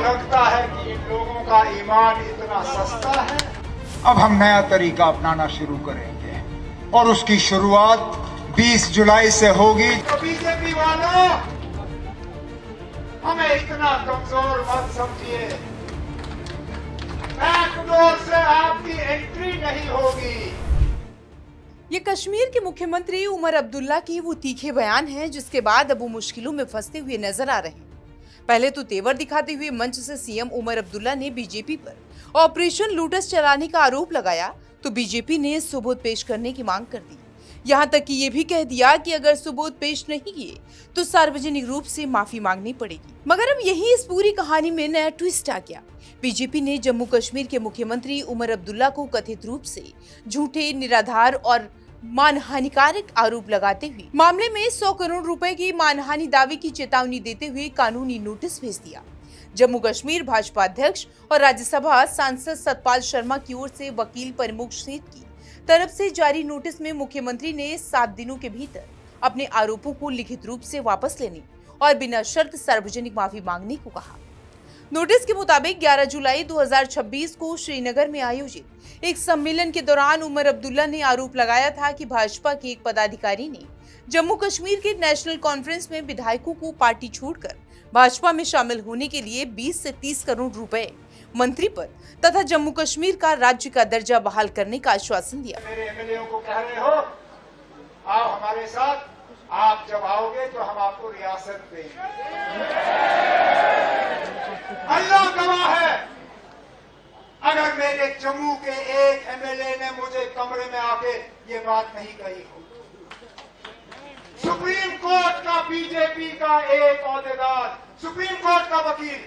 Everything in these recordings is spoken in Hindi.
लगता है कि इन लोगों का ईमान इतना सस्ता है। अब हम नया तरीका अपनाना शुरू करेंगे और उसकी शुरुआत 20 जुलाई से होगी। तो बीजेपी वालों, हमें इतना कमजोर मत समझिए। बैकडोर से आपकी एंट्री नहीं होगी। ये कश्मीर के मुख्यमंत्री उमर अब्दुल्ला की वो तीखे बयान हैं जिसके बाद अब वो मुश्किलों में फंसते हुए नजर आ रहे हैं। पहले तो तेवर दिखाते हुए मंच से सीएम उमर अब्दुल्ला ने बीजेपी पर ऑपरेशन लोटस चलाने का आरोप लगाया, तो बीजेपी ने सबूत पेश करने की मांग कर दी। यहाँ तक कि ये भी कह दिया कि अगर सबूत पेश नहीं किए तो सार्वजनिक रूप से माफी मांगनी पड़ेगी। मगर अब यही इस पूरी कहानी में नया ट्विस्ट आ गया। बीजेपी ने जम्मू कश्मीर के मुख्यमंत्री उमर अब्दुल्ला को कथित रूप से झूठे, निराधार और मानहानिकारक आरोप लगाते हुए मामले में 100 करोड़ रुपए की मानहानि दावे की चेतावनी देते हुए कानूनी नोटिस भेज दिया। जम्मू कश्मीर भाजपा अध्यक्ष और राज्यसभा सांसद सतपाल शर्मा की ओर से वकील परिमुख सेठ की तरफ से जारी नोटिस में मुख्यमंत्री ने 7 दिनों के भीतर अपने आरोपों को लिखित रूप से वापस लेने और बिना शर्त सार्वजनिक माफी मांगने को कहा। नोटिस के मुताबिक 11 जुलाई 2026 को श्रीनगर में आयोजित एक सम्मेलन के दौरान उमर अब्दुल्ला ने आरोप लगाया था कि भाजपा के एक पदाधिकारी ने जम्मू कश्मीर के नेशनल कॉन्फ्रेंस में विधायकों को पार्टी छोड़कर भाजपा में शामिल होने के लिए 20 से 30 करोड़ रुपए, मंत्री पद तथा जम्मू कश्मीर का राज्य का दर्जा बहाल करने का आश्वासन दिया। मेरे एमएलए को कह रहे हो, आओ हमारे साथ, आप जब आओगे तो हम आपको रियासत देंगे। अल्लाह गवाह है, अगर मेरे जम्मू के एक एमएलए ने मुझे कमरे में आके ये बात नहीं कही हो। सुप्रीम कोर्ट का बीजेपी का एक ओहदेदार, सुप्रीम कोर्ट का वकील,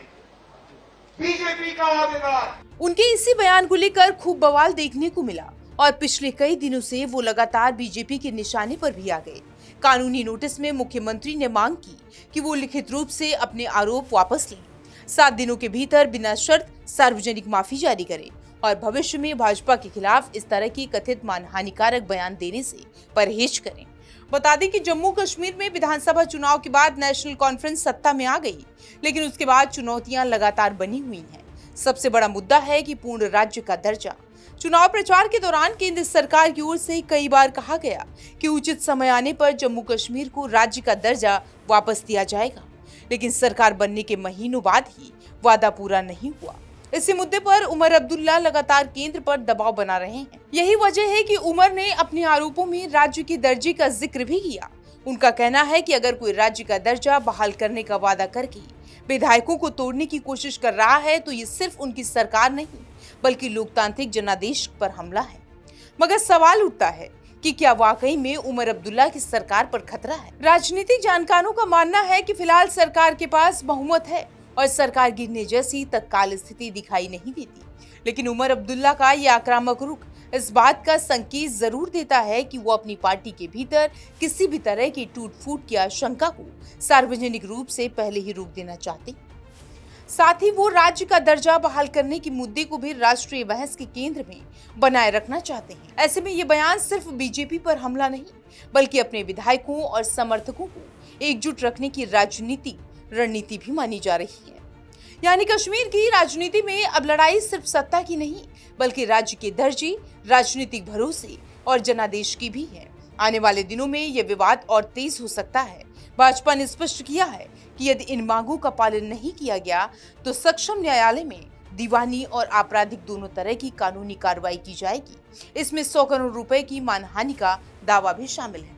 बीजेपी का ओहदेदार। उनके इसी बयान को लेकर खूब बवाल देखने को मिला और पिछले कई दिनों से वो लगातार बीजेपी के निशाने पर भी आ गए। कानूनी नोटिस में मुख्यमंत्री ने मांग की कि वो लिखित रूप से अपने आरोप वापस लें, 7 दिनों के भीतर बिना शर्त सार्वजनिक माफी जारी करें और भविष्य में भाजपा के खिलाफ इस तरह की कथित मानहानिकारक बयान देने से परहेज करें। बता दें कि जम्मू कश्मीर में विधानसभा चुनाव के बाद नेशनल कॉन्फ्रेंस सत्ता में आ गई, लेकिन उसके बाद चुनौतियां लगातार बनी हुई हैं। सबसे बड़ा मुद्दा है कि पूर्ण राज्य का दर्जा। चुनाव प्रचार के दौरान केंद्र सरकार की ओर से कई बार कहा गया कि उचित समय आने पर जम्मू कश्मीर को राज्य का दर्जा वापस दिया जाएगा, लेकिन सरकार बनने के महीनों बाद ही वादा पूरा नहीं हुआ। इसी मुद्दे पर उमर अब्दुल्ला लगातार केंद्र पर दबाव बना रहे हैं। यही वजह है कि उमर ने अपने आरोपों में राज्य के दर्जे का जिक्र भी किया। उनका कहना है कि अगर कोई राज्य का दर्जा बहाल करने का वादा करके विधायकों को तोड़ने की कोशिश कर रहा है तो ये सिर्फ उनकी सरकार नहीं बल्कि लोकतांत्रिक जनादेश पर हमला है। मगर सवाल उठता है कि क्या वाकई में उमर अब्दुल्ला की सरकार पर खतरा है? राजनीतिक जानकारों का मानना है कि फिलहाल सरकार के पास बहुमत है और सरकार गिरने जैसी तत्काल स्थिति दिखाई नहीं देती, लेकिन उमर अब्दुल्ला का ये आक्रामक रुख इस बात का संकेत जरूर देता है कि वो अपनी पार्टी के भीतर किसी भी तरह की टूट-फूट की आशंका को सार्वजनिक रूप से पहले ही रोक देना चाहते हैं। साथ ही वो राज्य का दर्जा बहाल करने के मुद्दे को भी राष्ट्रीय बहस के केंद्र में बनाए रखना चाहते हैं। ऐसे में ये बयान सिर्फ बीजेपी पर हमला नहीं बल्कि अपने विधायकों और समर्थकों को एकजुट रखने की रणनीति भी मानी जा रही है। यानी कश्मीर की राजनीति में अब लड़ाई सिर्फ सत्ता की नहीं बल्कि राज्य के दर्जे, राजनीतिक भरोसे और जनादेश की भी है। आने वाले दिनों में यह विवाद और तेज हो सकता है। भाजपा ने स्पष्ट किया है कि यदि इन मांगों का पालन नहीं किया गया तो सक्षम न्यायालय में दीवानी और आपराधिक दोनों तरह की कानूनी कार्रवाई की जाएगी। इसमें 100 करोड़ रुपए की मानहानि का दावा भी शामिल है।